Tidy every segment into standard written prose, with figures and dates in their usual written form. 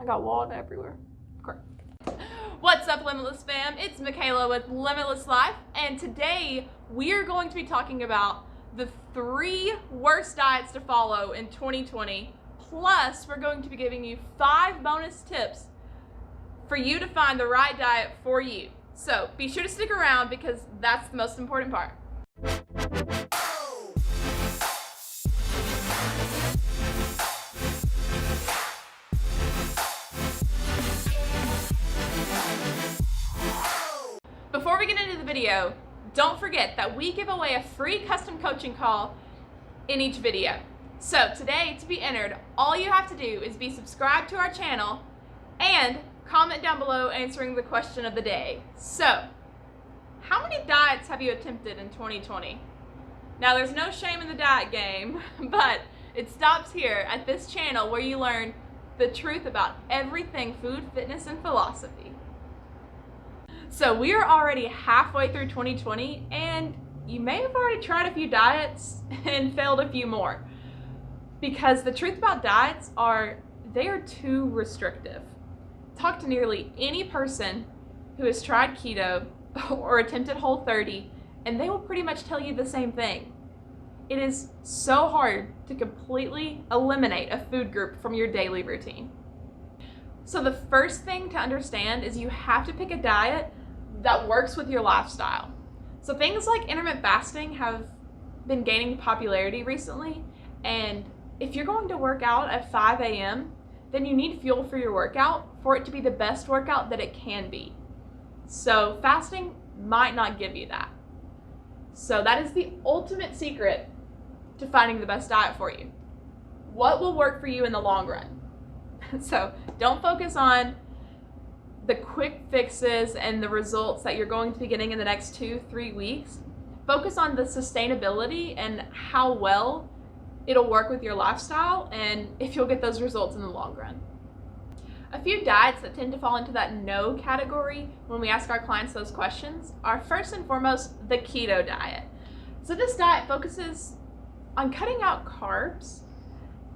I got water everywhere. Great. What's up, Limitless fam? It's Michaela with Limitless Life, and today we are going to be talking about the 3 worst diets to follow in 2020. Plus, we're going to be giving you 5 bonus tips for you to find the right diet for you. So be sure to stick around because that's the most important part. Before we get into the video, don't forget that we give away a free custom coaching call in each video. So today, to be entered, all you have to do is be subscribed to our channel and comment down below answering the question of the day. So, how many diets have you attempted in 2020? Now, there's no shame in the diet game, but it stops here at this channel where you learn the truth about everything food, fitness, and philosophy. So we are already halfway through 2020, and you may have already tried a few diets and failed a few more. Because the truth about diets they are too restrictive. Talk to nearly any person who has tried keto or attempted Whole30, and they will pretty much tell you the same thing. It is so hard to completely eliminate a food group from your daily routine. So the first thing to understand is you have to pick a diet that works with your lifestyle. So things like intermittent fasting have been gaining popularity recently, and if you're going to work out at 5 a.m., then you need fuel for your workout for it to be the best workout that it can be. So fasting might not give you that. So that is the ultimate secret to finding the best diet for you. What will work for you in the long run? So don't focus on the quick fixes and the results that you're going to be getting in the next 2-3 weeks. Focus on the sustainability and how well it'll work with your lifestyle and if you'll get those results in the long run. A few diets that tend to fall into that no category when we ask our clients those questions are first and foremost the keto diet. So this diet focuses on cutting out carbs,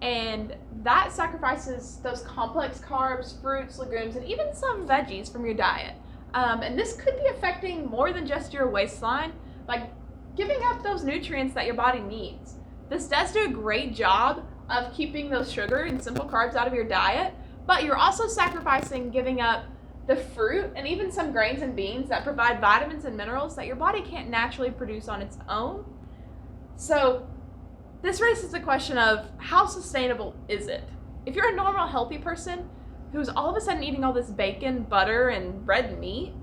and that sacrifices those complex carbs, fruits, legumes, and even some veggies from your diet. And this could be affecting more than just your waistline, like giving up those nutrients that your body needs. This does do a great job of keeping those sugar and simple carbs out of your diet, but you're also sacrificing giving up the fruit and even some grains and beans that provide vitamins and minerals that your body can't naturally produce on its own. So this raises the question of how sustainable is it? If you're a normal healthy person who's all of a sudden eating all this bacon, butter, and red meat,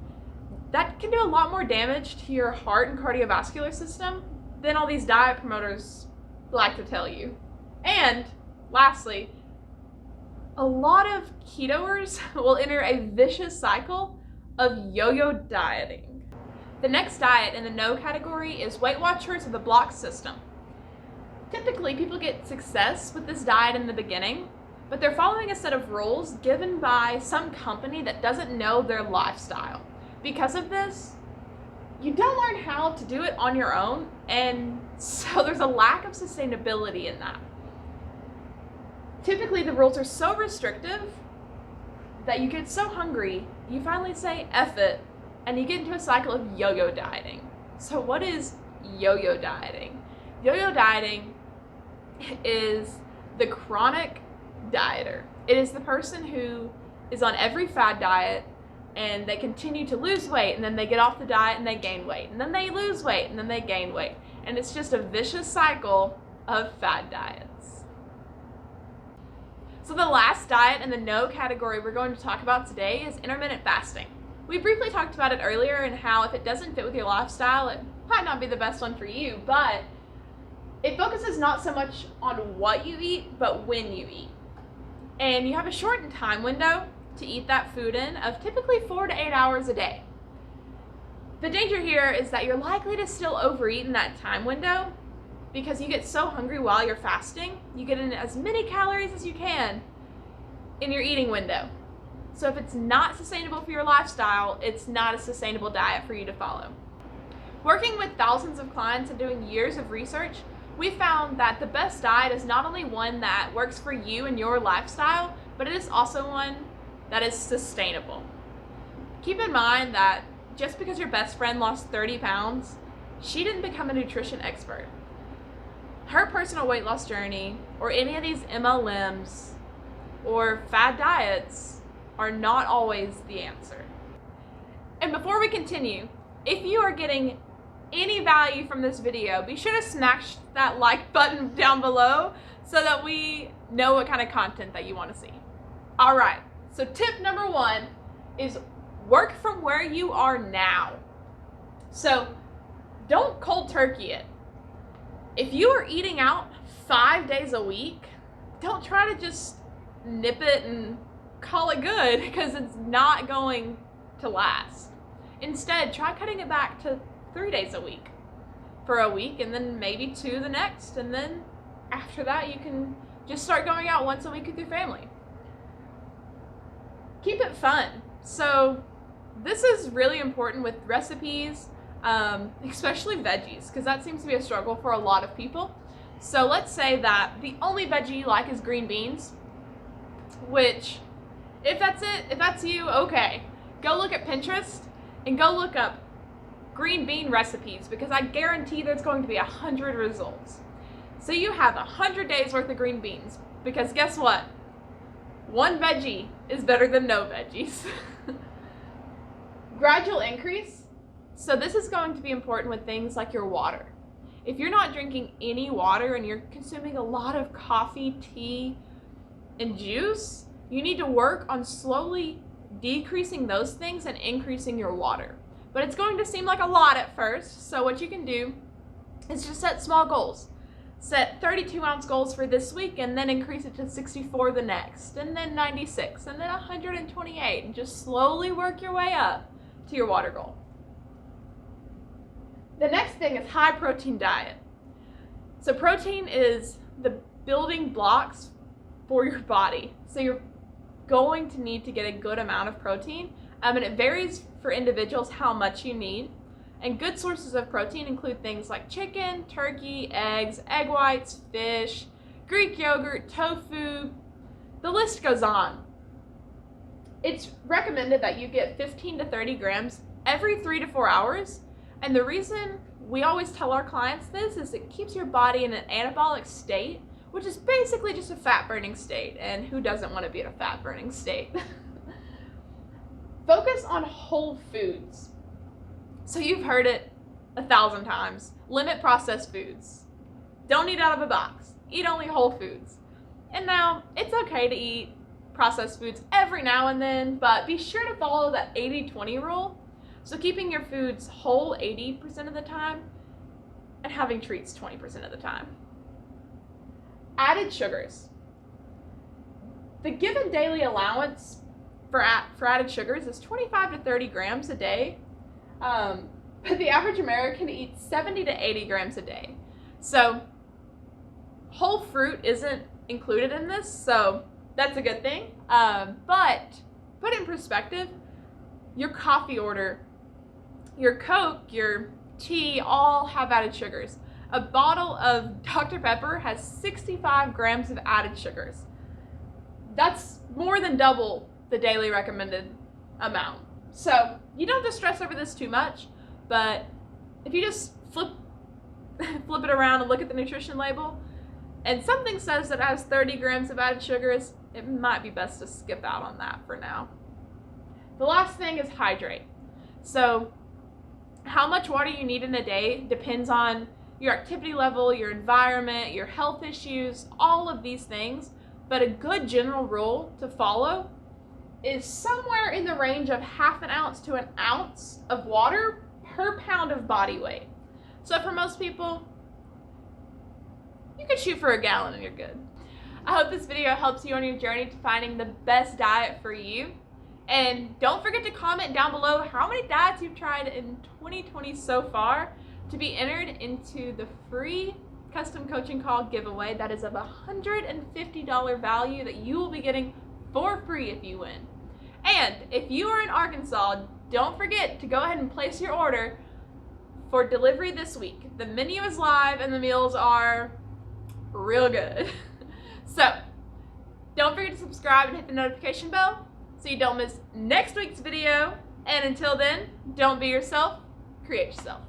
that can do a lot more damage to your heart and cardiovascular system than all these diet promoters like to tell you. And lastly, a lot of ketoers will enter a vicious cycle of yo-yo dieting. The next diet in the no category is Weight Watchers or the block system. Typically, people get success with this diet in the beginning, but they're following a set of rules given by some company that doesn't know their lifestyle. Because of this, you don't learn how to do it on your own, and so there's a lack of sustainability in that. Typically, the rules are so restrictive that you get so hungry, you finally say F it, and you get into a cycle of yo-yo dieting. So what is yo-yo dieting? Yo-yo dieting is the chronic dieter. It is the person who is on every fad diet and they continue to lose weight, and then they get off the diet and they gain weight, and then they lose weight and then they gain weight. And it's just a vicious cycle of fad diets. So the last diet in the no category we're going to talk about today is intermittent fasting. We briefly talked about it earlier and how if it doesn't fit with your lifestyle, it might not be the best one for you, but it focuses not so much on what you eat, but when you eat. And you have a shortened time window to eat that food in of typically 4 to 8 hours a day. The danger here is that you're likely to still overeat in that time window because you get so hungry while you're fasting, you get in as many calories as you can in your eating window. So if it's not sustainable for your lifestyle, it's not a sustainable diet for you to follow. Working with thousands of clients and doing years of research, we found that the best diet is not only one that works for you and your lifestyle, but it is also one that is sustainable. Keep in mind that just because your best friend lost 30 pounds, she didn't become a nutrition expert. Her personal weight loss journey, or any of these MLMs or fad diets, are not always the answer. And before we continue, if you are getting any value from this video, be sure to smash that like button down below so that we know what kind of content that you want to see. All right, so tip number 1 is work from where you are now. So don't cold turkey it. If you are eating out 5 days a week, don't try to just nip it and call it good, because it's not going to last. Instead, try cutting it back to 3 days a week for a week, and then maybe 2 the next, and then after that you can just start going out once a week with your family. Keep it fun. So this is really important with recipes, especially veggies, because that seems to be a struggle for a lot of people. So let's say that the only veggie you like is green beans, which, if that's you, okay. Go look at Pinterest and go look up green bean recipes, because I guarantee there's going to be 100 results. So you have 100 days worth of green beans, because guess what? One veggie is better than no veggies. Gradual increase. So this is going to be important with things like your water. If you're not drinking any water and you're consuming a lot of coffee, tea, and juice, you need to work on slowly decreasing those things and increasing your water. But it's going to seem like a lot at first, so what you can do is just set small goals. Set 32-ounce goals for this week, and then increase it to 64 the next, and then 96, and then 128, and just slowly work your way up to your water goal. The next thing is high protein diet. So protein is the building blocks for your body. So you're going to need to get a good amount of protein, and it varies for individuals how much you need. And good sources of protein include things like chicken, turkey, eggs, egg whites, fish, Greek yogurt, tofu. The list goes on. It's recommended that you get 15 to 30 grams every 3 to 4 hours. And the reason we always tell our clients this is it keeps your body in an anabolic state, which is basically just a fat burning state. And who doesn't want to be in a fat burning state? Focus on whole foods. So you've heard it 1,000 times. Limit processed foods. Don't eat out of a box. Eat only whole foods. And now, it's okay to eat processed foods every now and then, but be sure to follow that 80-20 rule. So keeping your foods whole 80% of the time and having treats 20% of the time. Added sugars. The given daily allowance for added sugars is 25 to 30 grams a day. But the average American eats 70 to 80 grams a day. So whole fruit isn't included in this, so that's a good thing. But put in perspective, your coffee order, your Coke, your tea, all have added sugars. A bottle of Dr. Pepper has 65 grams of added sugars. That's more than double the daily recommended amount. So you don't have to stress over this too much, but if you just flip it around and look at the nutrition label, and something says that it has 30 grams of added sugars, it might be best to skip out on that for now. The last thing is hydrate. So how much water you need in a day depends on your activity level, your environment, your health issues, all of these things. But a good general rule to follow is somewhere in the range of ½ ounce to 1 ounce of water per pound of body weight. So for most people, you could shoot for a gallon and you're good. I hope this video helps you on your journey to finding the best diet for you. And don't forget to comment down below how many diets you've tried in 2020 so far to be entered into the free custom coaching call giveaway that is of $150 value that you will be getting for free if you win. And if you are in Arkansas, don't forget to go ahead and place your order for delivery this week. The menu is live and the meals are real good. So don't forget to subscribe and hit the notification bell so you don't miss next week's video. And until then, don't be yourself, create yourself.